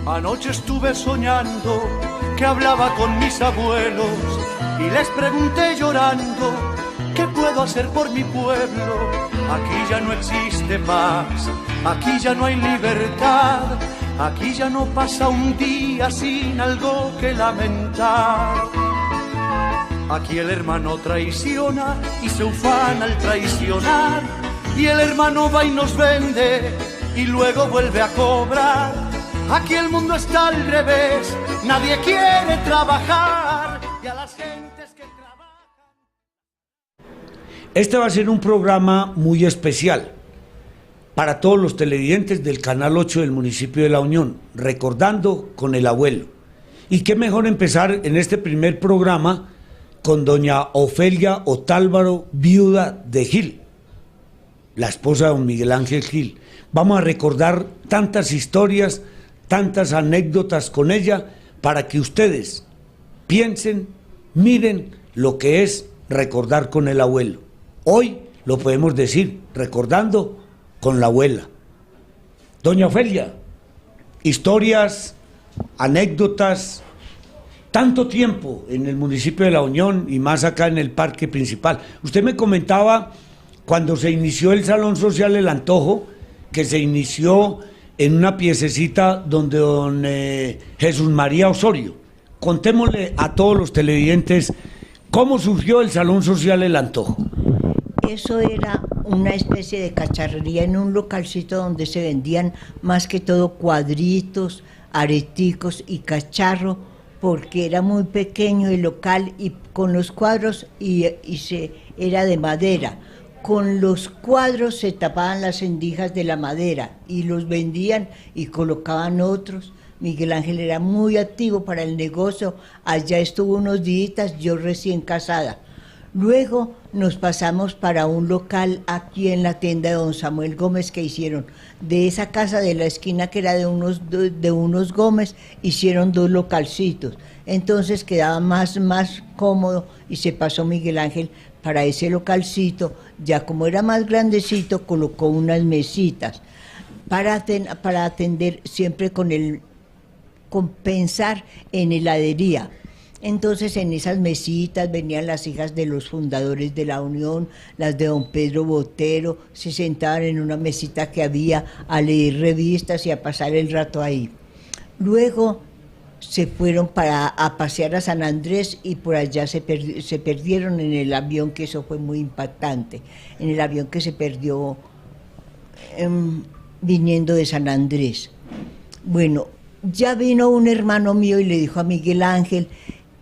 Anoche estuve soñando que hablaba con mis abuelos y les pregunté llorando, ¿qué puedo hacer por mi pueblo? Aquí ya no existe paz, aquí ya no hay libertad, aquí ya no pasa un día sin algo que lamentar. Aquí el hermano traiciona y se ufana al traicionar, y el hermano va y nos vende y luego vuelve a cobrar. Aquí el mundo está al revés, nadie quiere trabajar y a las gentes que trabajan. Este va a ser un programa muy especial para todos los televidentes del Canal 8 del municipio de La Unión, recordando con el abuelo. Y qué mejor empezar en este primer programa con doña Ofelia Otálvaro, viuda de Gil, la esposa de don Miguel Ángel Gil. Vamos a recordar tantas historias, tantas anécdotas con ella, para que ustedes piensen, miren lo que es recordar con el abuelo. Hoy lo podemos decir, recordando con la abuela. Doña Ofelia, historias, anécdotas, tanto tiempo en el municipio de La Unión y más acá en el parque principal. Usted me comentaba cuando se inició el Salón Social El Antojo, que se inició en una piececita donde don Jesús María Osorio. Contémosle a todos los televidentes cómo surgió el Salón Social El Antojo. Eso era una especie de cacharrería en un localcito donde se vendían más que todo cuadritos, areticos y cacharro, porque era muy pequeño el local y con los cuadros era de madera. Con los cuadros se tapaban las endijas de la madera y los vendían y colocaban otros. Miguel Ángel era muy activo para el negocio, allá estuvo unos días, yo recién casada. Luego nos pasamos para un local aquí en la tienda de don Samuel Gómez que hicieron. De esa casa de la esquina que era de unos Gómez, hicieron dos localcitos. Entonces quedaba más cómodo y se pasó Miguel Ángel para ese localcito. Ya como era más grandecito, colocó unas mesitas para atender siempre con pensar en heladería. Entonces en esas mesitas venían las hijas de los fundadores de la Unión, las de don Pedro Botero, se sentaban en una mesita que había a leer revistas y a pasar el rato ahí. Luego se fueron a pasear a San Andrés y por allá se perdieron en el avión, que eso fue muy impactante, en el avión que se perdió viniendo de San Andrés. Bueno, ya vino un hermano mío y le dijo a Miguel Ángel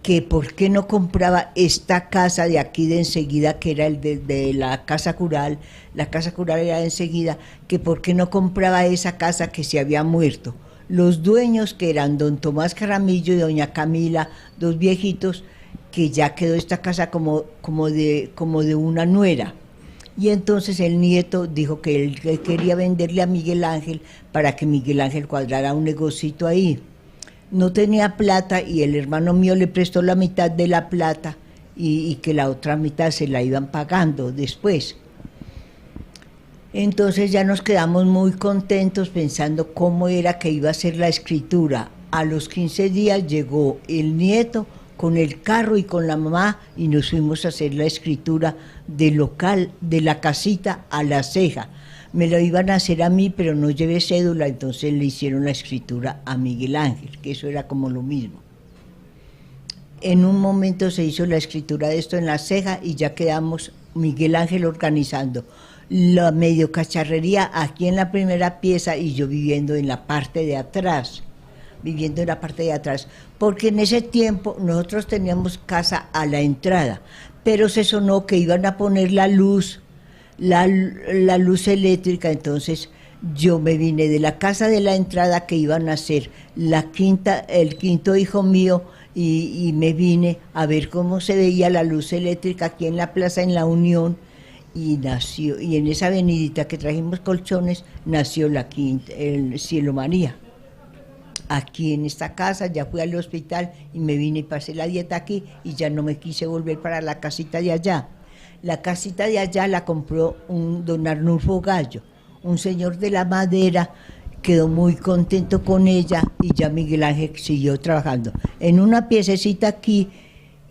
que por qué no compraba esta casa de aquí de enseguida, que era el de la Casa Cural era de enseguida, que por qué no compraba esa casa que se había muerto. Los dueños, que eran don Tomás Jaramillo y doña Camila, dos viejitos, que ya quedó esta casa como de una nuera. Y entonces el nieto dijo que él quería venderle a Miguel Ángel para que Miguel Ángel cuadrara un negocito ahí. No tenía plata y el hermano mío le prestó la mitad de la plata y que la otra mitad se la iban pagando después. Entonces ya nos quedamos muy contentos pensando cómo era que iba a ser la escritura. A los 15 días llegó el nieto con el carro y con la mamá y nos fuimos a hacer la escritura del local, de la casita a La Ceja. Me lo iban a hacer a mí, pero no llevé cédula, entonces le hicieron la escritura a Miguel Ángel, que eso era como lo mismo. En un momento se hizo la escritura de esto en La Ceja y ya quedamos Miguel Ángel organizando la medio cacharrería aquí en la primera pieza y yo viviendo en la parte de atrás, porque en ese tiempo nosotros teníamos casa a la entrada, pero se sonó que iban a poner la luz eléctrica, entonces yo me vine de la casa de la entrada que iban a hacer el quinto hijo mío y me vine a ver cómo se veía la luz eléctrica aquí en la plaza en La Unión y nació, y en esa avenidita que trajimos colchones nació el Cielo María. Aquí en esta casa, ya fui al hospital y me vine y pasé la dieta aquí y ya no me quise volver para la casita de allá. La casita de allá la compró don Arnulfo Gallo, un señor de la madera quedó muy contento con ella y ya Miguel Ángel siguió trabajando en una piececita aquí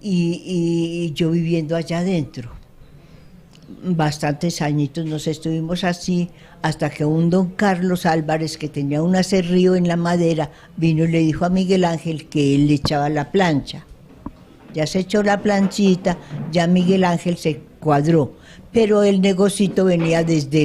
y yo viviendo allá adentro. Bastantes añitos nos estuvimos así hasta que un don Carlos Álvarez, que tenía un aserrío en la madera, vino y le dijo a Miguel Ángel que él le echaba la plancha. Ya se echó la planchita, ya Miguel Ángel se cuadró, pero el negocito venía desde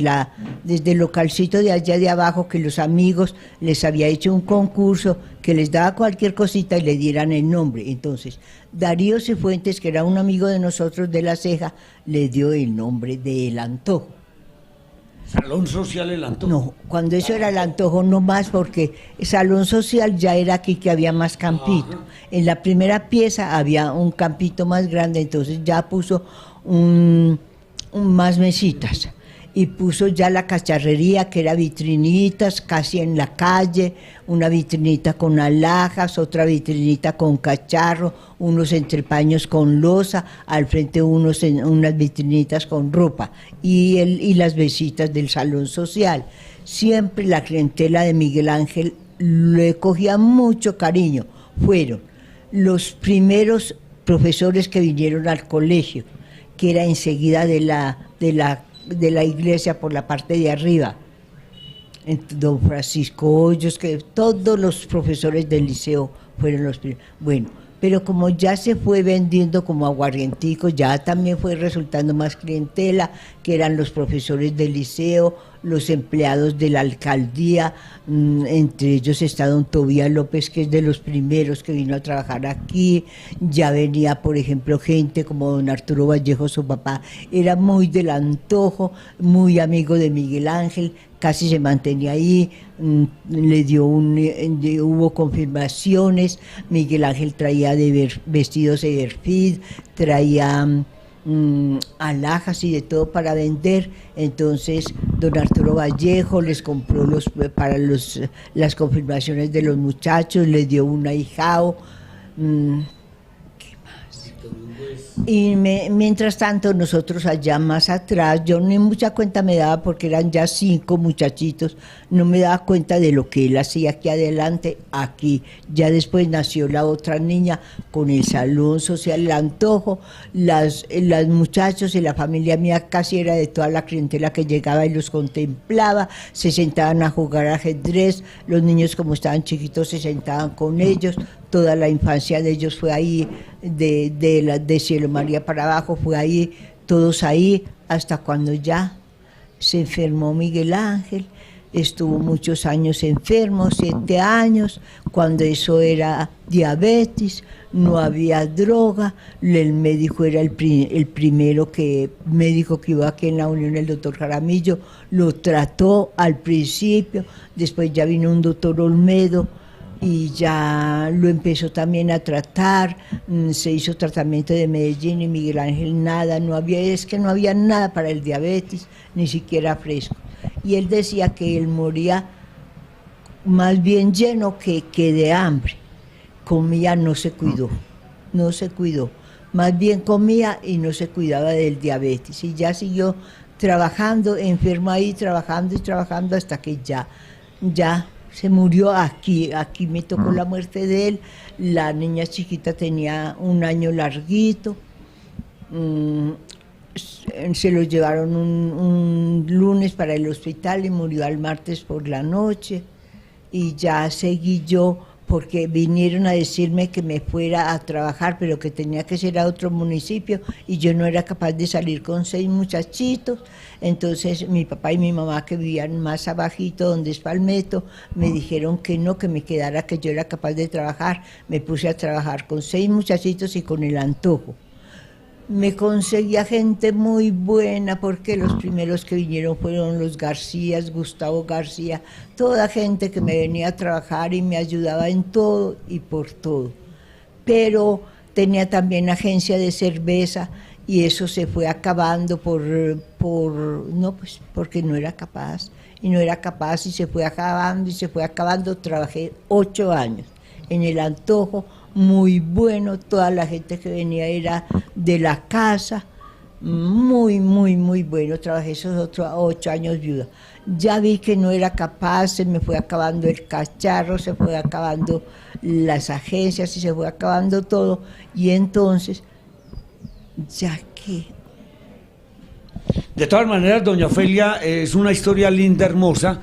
el localcito de allá de abajo, que los amigos les había hecho un concurso que les daba cualquier cosita y le dieran el nombre. Entonces, Darío Cifuentes, que era un amigo de nosotros de La Ceja, le dio el nombre de El Antojo. Salón Social El Antojo. No, cuando eso era El Antojo no más, porque el Salón Social ya era aquí que había más campito. En la primera pieza había un campito más grande, entonces ya puso más mesitas y puso ya la cacharrería, que era vitrinitas casi en la calle, una vitrinita con alhajas, otra vitrinita con cacharro, unos entrepaños con loza, al frente unas vitrinitas con ropa y las mesitas del salón social. Siempre la clientela de Miguel Ángel le cogía mucho cariño. Fueron los primeros profesores que vinieron al colegio, que era enseguida de la iglesia por la parte de arriba. Don Francisco Hoyos, que todos los profesores del liceo fueron los primeros. Bueno, pero como ya se fue vendiendo como aguardientico, ya también fue resultando más clientela, que eran los profesores del liceo, los empleados de la alcaldía, entre ellos está don Tobías López, que es de los primeros que vino a trabajar aquí. Ya venía, por ejemplo, gente como don Arturo Vallejo, su papá era muy del Antojo, muy amigo de Miguel Ángel, casi se mantenía ahí, hubo confirmaciones, Miguel Ángel traía vestidos de Everfit, traía alhajas y de todo para vender. Entonces don Arturo Vallejo les compró para las confirmaciones de los muchachos, les dio un ahijado. Y mientras tanto nosotros allá más atrás, yo ni mucha cuenta me daba porque eran ya 5 muchachitos, no me daba cuenta de lo que él hacía aquí adelante. Aquí ya después nació la otra niña con el Salón Social El Antojo, las muchachos y la familia mía casi era de toda la clientela que llegaba y los contemplaba, se sentaban a jugar ajedrez, los niños como estaban chiquitos se sentaban con ellos. Toda la infancia de ellos fue ahí, de Cielo María para abajo, fue ahí, todos ahí, hasta cuando ya se enfermó Miguel Ángel. Estuvo muchos años enfermo, 7 años, cuando eso era diabetes, no había droga, el médico era el primero médico que iba aquí en la Unión, el doctor Jaramillo, lo trató al principio, después ya vino un doctor Olmedo, y ya lo empezó también a tratar, se hizo tratamiento de Medellín y Miguel Ángel nada, no había nada para el diabetes, ni siquiera fresco. Y él decía que él moría más bien lleno que de hambre. Comía, no se cuidó, más bien comía y no se cuidaba del diabetes. Y ya siguió trabajando, enfermo ahí, trabajando y trabajando hasta que ya se murió aquí me tocó la muerte de él. La niña chiquita tenía 1 año larguito, se lo llevaron un lunes para el hospital y murió al martes por la noche. Y ya seguí yo, porque vinieron a decirme que me fuera a trabajar, pero que tenía que ser a otro municipio, y yo no era capaz de salir con 6 muchachitos. Entonces mi papá y mi mamá, que vivían más abajito, donde es Palmetto, me dijeron que no, que me quedara, que yo era capaz de trabajar. Me puse a trabajar con 6 muchachitos y con El Antojo. Me conseguía gente muy buena, porque los primeros que vinieron fueron los Garcías, Gustavo García, toda gente que me venía a trabajar y me ayudaba en todo y por todo. Pero tenía también agencia de cerveza y eso se fue acabando porque no era capaz, y se fue acabando. Trabajé 8 años en El Antojo, muy bueno, toda la gente que venía era de la casa, muy, muy, muy bueno. Trabajé esos otros 8 años viuda. ya vi que no era capaz, se me fue acabando el cacharro, se fue acabando las agencias y se fue acabando todo, y entonces, ya que... De todas maneras, doña Ofelia, es una historia linda, hermosa,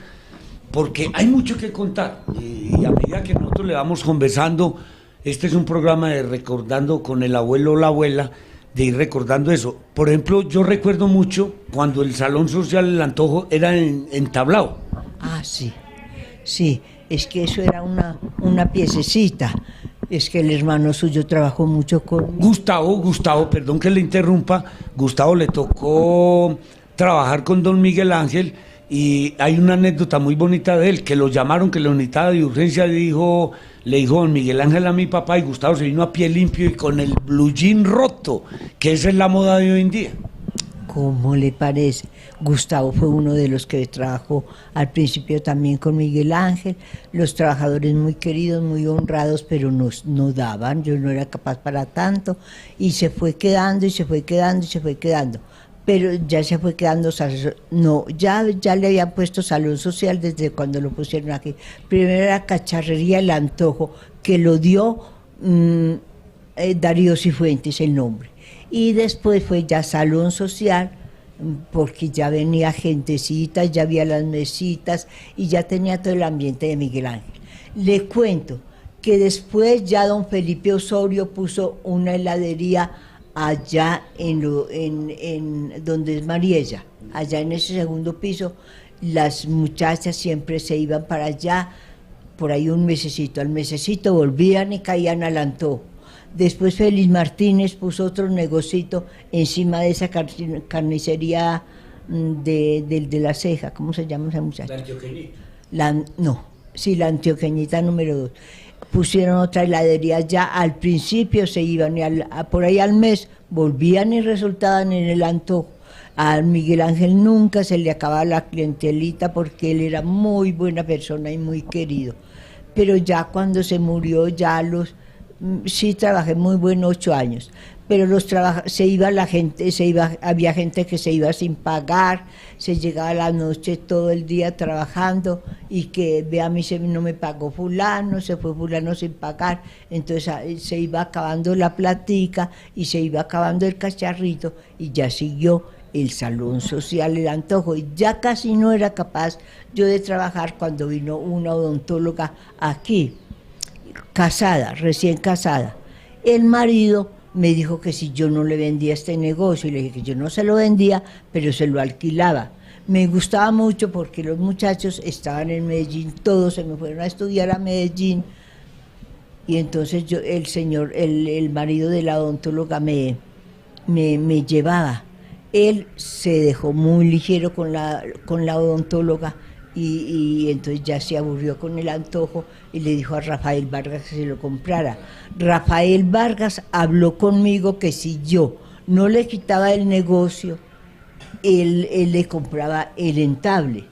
porque hay mucho que contar, y a medida que nosotros le vamos conversando, este es un programa de recordando con el abuelo o la abuela, de ir recordando eso. Por ejemplo, yo recuerdo mucho cuando el Salón Social El Antojo era en tablao. Ah, sí, sí, es que eso era una piececita. Es que el hermano suyo trabajó mucho con... Gustavo, perdón que le interrumpa, Gustavo le tocó trabajar con don Miguel Ángel, y hay una anécdota muy bonita de él, que lo llamaron, que lo necesitaba de urgencia, le dijo don Miguel Ángel a mi papá, y Gustavo se vino a pie limpio y con el blue jean roto, que esa es la moda de hoy en día. ¿Cómo le parece? Gustavo fue uno de los que trabajó al principio también con Miguel Ángel, los trabajadores muy queridos, muy honrados, pero no daban, yo no era capaz para tanto, y se fue quedando, y se fue quedando, y se fue quedando. Pero ya se fue quedando, no, ya le habían puesto Salón Social desde cuando lo pusieron aquí. Primero era Cacharrería El Antojo, que lo dio Darío Cifuentes el nombre. Y después fue ya Salón Social, porque ya venía gentecita, ya había las mesitas y ya tenía todo el ambiente de Miguel Ángel. Le cuento que después ya don Felipe Osorio puso una heladería allá en donde es Mariella, allá en ese segundo piso. Las muchachas siempre se iban para allá, por ahí un mesecito, al mesecito volvían y caían al antojo. Después Félix Martínez puso otro negocito encima de esa carnicería de la Ceja, ¿cómo se llama esa muchacha? La Antioqueñita. La Antioqueñita número 2. Pusieron otra heladería ya, al principio se iban y por ahí al mes volvían y resultaban en el antojo. A Miguel Ángel nunca se le acababa la clientelita porque él era muy buena persona y muy querido. Pero ya cuando se murió, sí trabajé muy bueno 8 años, pero se iba la gente, había gente que se iba sin pagar, se llegaba a la noche todo el día trabajando y que ve a mí no me pagó fulano, se fue fulano sin pagar, entonces se iba acabando la platica y se iba acabando el cacharrito y ya siguió el Salón Social El Antojo, y ya casi no era capaz yo de trabajar cuando vino una odontóloga aquí, recién casada. El marido me dijo que si yo no le vendía este negocio, y le dije que yo no se lo vendía, pero se lo alquilaba. Me gustaba mucho porque los muchachos estaban en Medellín, todos se me fueron a estudiar a Medellín, y entonces el marido de la odontóloga me llevaba. Él se dejó muy ligero con la odontóloga, y entonces ya se aburrió con el antojo y le dijo a Rafael Vargas que se lo comprara. Rafael Vargas habló conmigo que si yo no le quitaba el negocio, él le compraba el entable.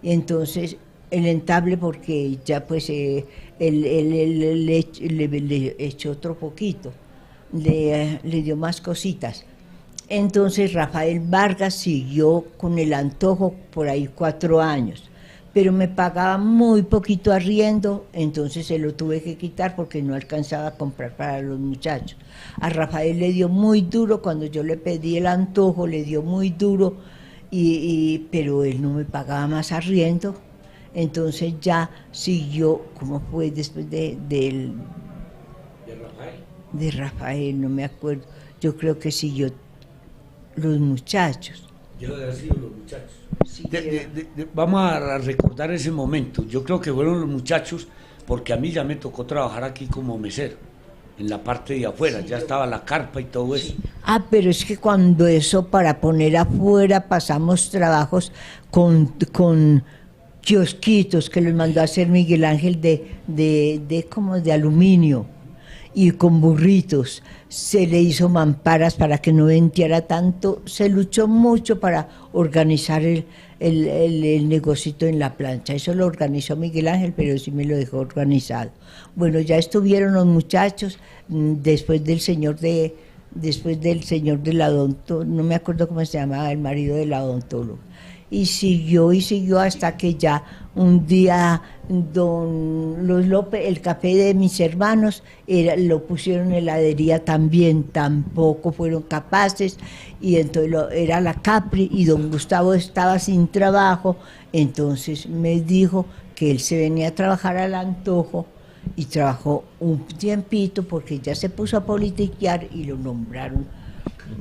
Y entonces el entable, porque ya pues él le echó otro poquito, le dio más cositas. Entonces Rafael Vargas siguió con el antojo por ahí 4 años, pero me pagaba muy poquito arriendo, entonces se lo tuve que quitar porque no alcanzaba a comprar para los muchachos. A Rafael le dio muy duro, cuando yo le pedí el antojo le dio muy duro, pero él no me pagaba más arriendo, entonces ya siguió, ¿cómo fue después de Rafael? No me acuerdo, yo creo que siguió los muchachos. Yo de haber sido los muchachos. Sí, vamos a recordar ese momento. Yo creo que fueron los muchachos, porque a mí ya me tocó trabajar aquí como mesero, en la parte de afuera, sí, ya estaba la carpa y todo eso. Ah, pero es que cuando eso, para poner afuera, pasamos trabajos con kiosquitos que los mandó a hacer Miguel Ángel como de aluminio, y con burritos, se le hizo mamparas para que no venteara tanto, se luchó mucho para organizar el negocito en la plancha. Eso lo organizó Miguel Ángel, pero sí me lo dejó organizado. Bueno, ya estuvieron los muchachos, después del señor de la odontóloga, no me acuerdo cómo se llamaba, el marido de la odontóloga. y siguió hasta que ya un día don Los López, el café de mis hermanos, lo pusieron en heladería también, tampoco fueron capaces, y entonces era la Capri, y don Gustavo estaba sin trabajo, entonces me dijo que él se venía a trabajar al Antojo, y trabajó un tiempito porque ya se puso a politiquear y lo nombraron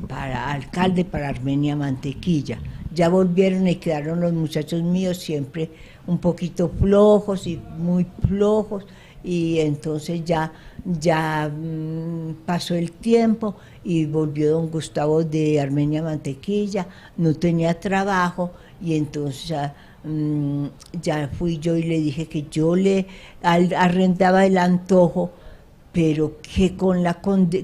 para alcalde para Armenia Mantequilla. Ya volvieron y quedaron los muchachos míos siempre un poquito flojos y muy flojos, y entonces ya pasó el tiempo y volvió don Gustavo de Armenia Mantequilla, no tenía trabajo, y entonces ya fui yo y le dije que yo le arrendaba el Antojo, pero que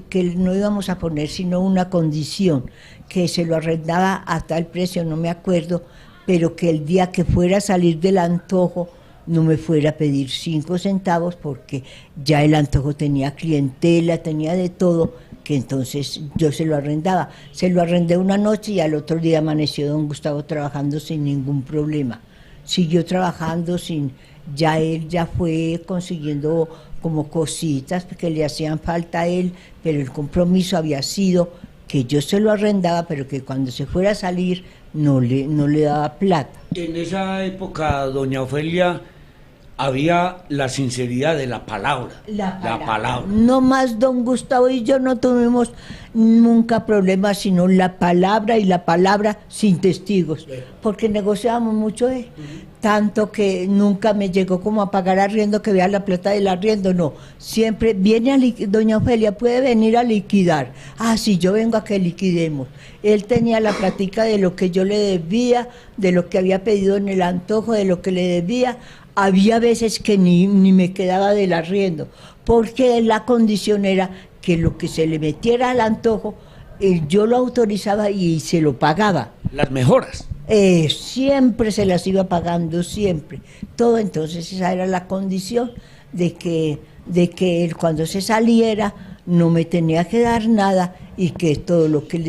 que no íbamos a poner sino una condición, que se lo arrendaba a tal precio, no me acuerdo, pero que el día que fuera a salir del Antojo no me fuera a pedir 5 centavos, porque ya el Antojo tenía clientela, tenía de todo, que entonces yo se lo arrendaba. Se lo arrendé una noche y al otro día amaneció don Gustavo trabajando sin ningún problema. Siguió trabajando él ya fue consiguiendo como cositas que le hacían falta a él, pero el compromiso había sido que yo se lo arrendaba, pero que cuando se fuera a salir no le daba plata. En esa época, doña Ofelia, había la sinceridad de la palabra. La palabra. No más don Gustavo y yo no tuvimos nunca problemas, sino la palabra, y la palabra sin testigos, porque negociábamos mucho, tanto que nunca me llegó como a pagar arriendo, que vea la plata del arriendo, no, siempre viene doña Ofelia, puede venir a liquidar, sí, yo vengo a que liquidemos. Él tenía la platica de lo que yo le debía, de lo que había pedido en el Antojo, de lo que le debía. Había veces que ni me quedaba del arriendo, porque la condición era que lo que se le metiera al Antojo, yo lo autorizaba y se lo pagaba. Las mejoras. Siempre se las iba pagando, siempre. Todo, entonces esa era la condición de que él cuando se saliera no me tenía que dar nada, y que todo lo que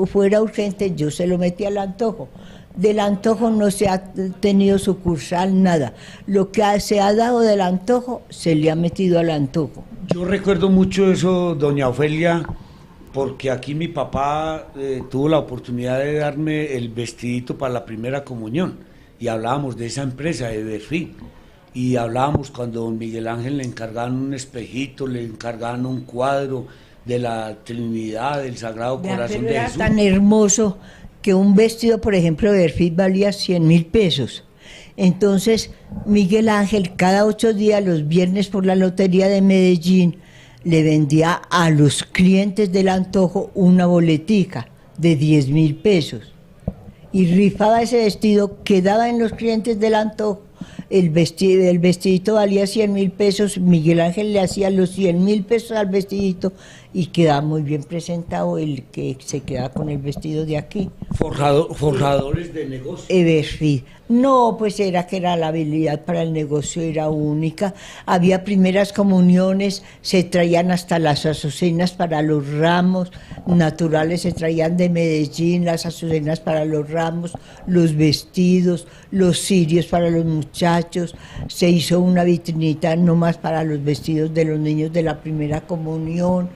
fuera urgente yo se lo metía al Antojo. Del Antojo no se ha tenido sucursal, nada. Lo que se ha dado del Antojo se le ha metido al Antojo. Yo recuerdo mucho eso, doña Ofelia, porque aquí mi papá tuvo la oportunidad de darme el vestidito para la primera comunión, y hablábamos de esa empresa de Berfín, y hablábamos cuando don Miguel Ángel le encargaban un espejito, le encargaban un cuadro de la Trinidad, del Sagrado Corazón de Jesús. Era tan hermoso que un vestido, por ejemplo, de Berfín valía 100.000 pesos. Entonces, Miguel Ángel cada 8 días, los viernes por la Lotería de Medellín, le vendía a los clientes del Antojo una boletica de 10.000 pesos. Y rifaba ese vestido, quedaba en los clientes del Antojo. El vestidito valía 100.000 pesos, Miguel Ángel le hacía los 100.000 pesos al vestidito, y quedaba muy bien presentado el que se quedaba con el vestido de aquí. Forjadores de negocio. Berfín. No, pues era que la habilidad para el negocio era única. Había primeras comuniones, se traían hasta las azucenas para los ramos naturales, se traían de Medellín las azucenas para los ramos, los vestidos, los cirios para los muchachos. Se hizo una vitrinita nomás para los vestidos de los niños de la primera comunión.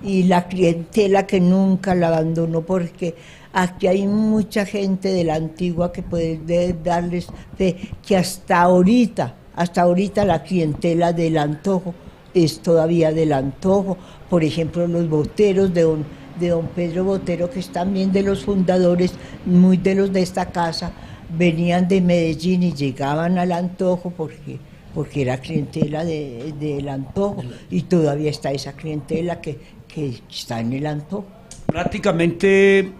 Y la clientela que nunca la abandonó, porque aquí hay mucha gente de la antigua que puede darles fe, que hasta ahorita la clientela del Antojo es todavía del Antojo. Por ejemplo, los boteros de don Pedro Botero, que es también de los fundadores, muy de los de esta casa, venían de Medellín y llegaban al Antojo porque era clientela del Antojo, y todavía está esa clientela que está en el Antojo. Prácticamente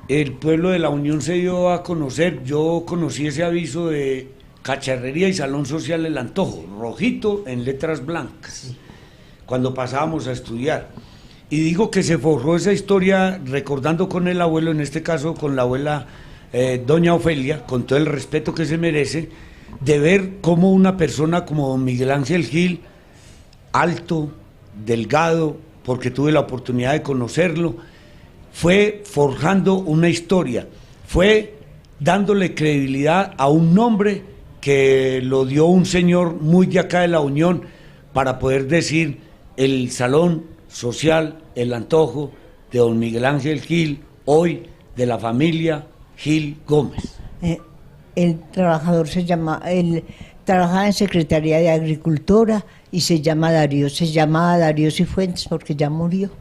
el pueblo de La Unión se dio a conocer. Yo conocí ese aviso de Cacharrería y Salón Social El Antojo, rojito en letras blancas, cuando pasábamos a estudiar. Y digo que se forjó esa historia recordando con el abuelo, en este caso con la abuela doña Ofelia, con todo el respeto que se merece, de ver cómo una persona como don Miguel Ángel Gil, alto, delgado, porque tuve la oportunidad de conocerlo, fue forjando una historia, fue dándole credibilidad a un nombre que lo dio un señor muy de acá de la Unión para poder decir el Salón Social El Antojo de don Miguel Ángel Gil, hoy de la familia Gil Gómez. El trabajador trabajaba en Secretaría de Agricultura y se llamaba Darío Cifuentes porque ya murió.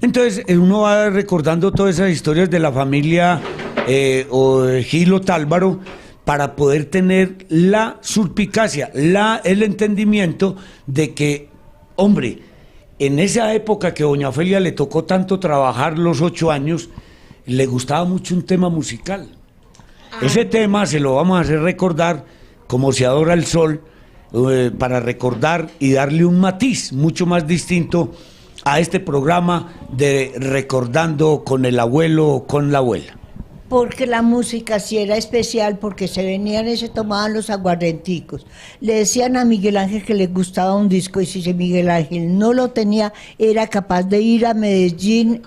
Entonces uno va recordando todas esas historias de la familia Gil Otálvaro para poder tener la suspicacia, el entendimiento de que, hombre, en esa época que doña Ofelia le tocó tanto trabajar los 8 años, le gustaba mucho un tema musical. Ese tema se lo vamos a hacer recordar como Se adora el sol, para recordar y darle un matiz mucho más distinto a este programa de Recordando con el abuelo o con la abuela. Porque la música sí era especial, porque se venían y se tomaban los aguardenticos. Le decían a Miguel Ángel que le gustaba un disco, y si Miguel Ángel no lo tenía, era capaz de ir a Medellín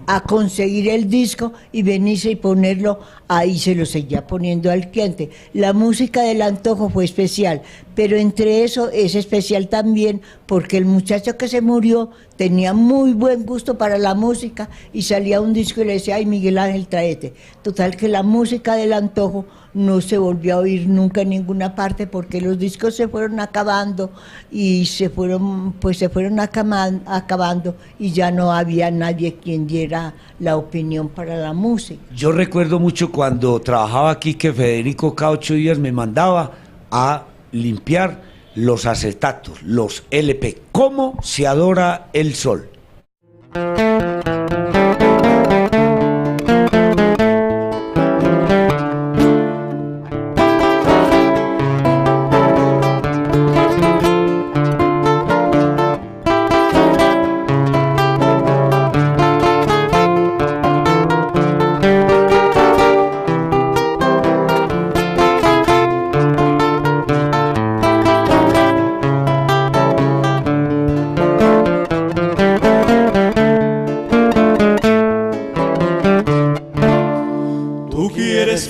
a conseguir el disco y venirse y ponerlo ahí, se lo seguía poniendo al cliente. La música del Antojo fue especial, pero entre eso es especial también porque el muchacho que se murió tenía muy buen gusto para la música y salía un disco y le decía, ay Miguel Ángel, tráete. Total que la música del Antojo no se volvió a oír nunca en ninguna parte porque los discos se fueron acabando y se fueron acabando y ya no había nadie quien diera la opinión para la música. Yo recuerdo mucho cuando trabajaba aquí que Federico cada 8 días me mandaba a limpiar los acetatos, los LP. ¿Cómo se adora el sol?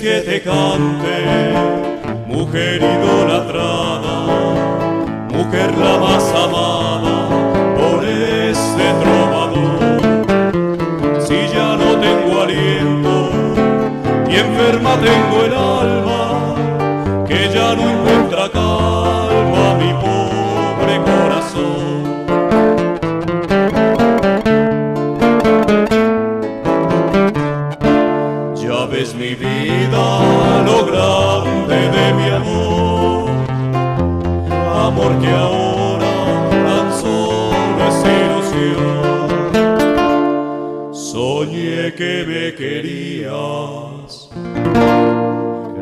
Que te cante, mujer idolatrada, mujer la más amada por este trovador. Si ya no tengo aliento y enferma tengo el alma, que ya no encuentra calma mi pobre corazón. Ya ves mi vida, lo grande de mi amor que ahora tan solo es ilusión. Soñé que me querías,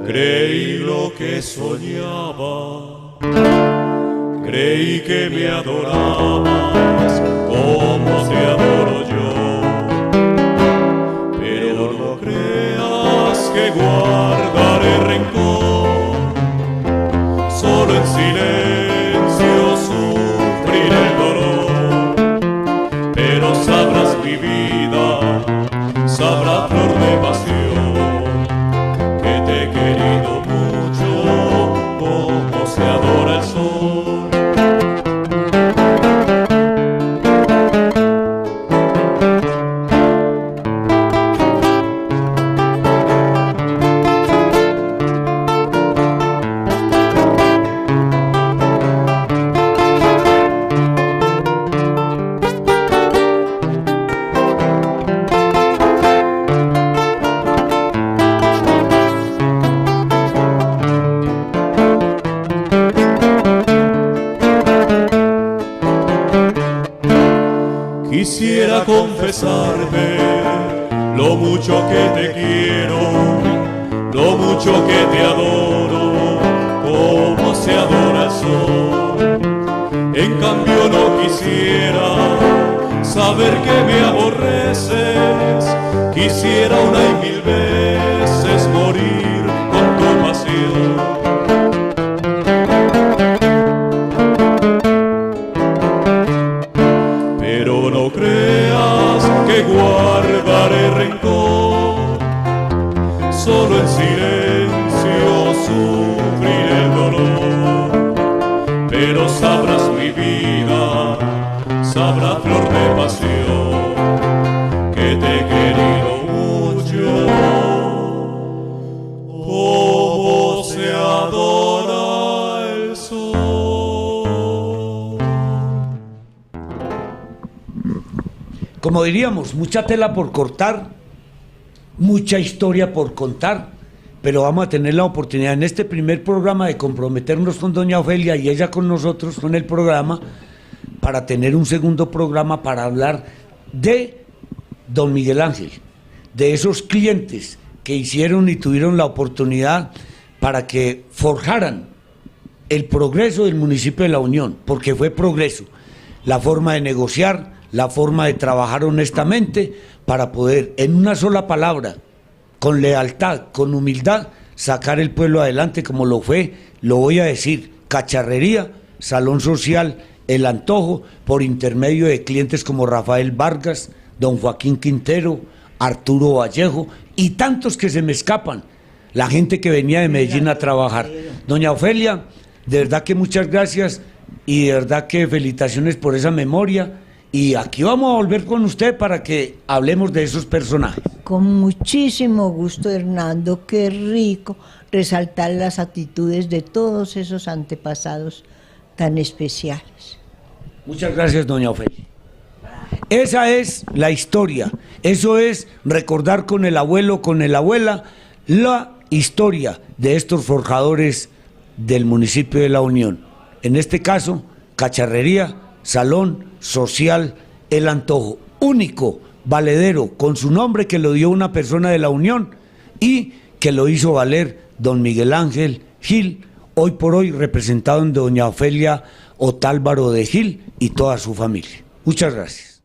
creí lo que soñaba, creí que me adorabas como te adoro yo. Pero no creas que guardaré rencor, solo en silencio sufriré el dolor. Pero sabrás mi vida, sabrá flor de pasión, que te he querido mucho, como se adora el sol. Quisiera confesarte lo mucho que te quiero, lo mucho que te adoro, como se adora el sol. En cambio no quisiera saber que me aborreces, quisiera una y mil veces morir con tu pasión. Pero no creas que guardaré rencor, solo en pero sabrás mi vida, sabrás flor de pasión, que te he querido mucho. Como se adora el sol. Como diríamos, mucha tela por cortar, mucha historia por contar, pero vamos a tener la oportunidad en este primer programa de comprometernos con doña Ofelia y ella con nosotros, con el programa, para tener un segundo programa para hablar de don Miguel Ángel, de esos clientes que hicieron y tuvieron la oportunidad para que forjaran el progreso del municipio de La Unión, porque fue progreso, la forma de negociar, la forma de trabajar honestamente para poder, en una sola palabra, con lealtad, con humildad, sacar el pueblo adelante como lo fue, lo voy a decir, Cacharrería, Salón Social, El Antojo, por intermedio de clientes como Rafael Vargas, don Joaquín Quintero, Arturo Vallejo y tantos que se me escapan, la gente que venía de Medellín a trabajar. Doña Ofelia, de verdad que muchas gracias y de verdad que felicitaciones por esa memoria. Y aquí vamos a volver con usted para que hablemos de esos personajes. Con muchísimo gusto, Hernando, qué rico resaltar las actitudes de todos esos antepasados tan especiales. Muchas gracias, doña Ofelia. Esa es la historia, eso es recordar con el abuelo, con la abuela, la historia de estos forjadores del municipio de La Unión. En este caso, Cacharrería, Salón Social, El Antojo, único valedero con su nombre que lo dio una persona de La Unión y que lo hizo valer don Miguel Ángel Gil, hoy por hoy representado en doña Ofelia Otálvaro de Gil y toda su familia. Muchas gracias.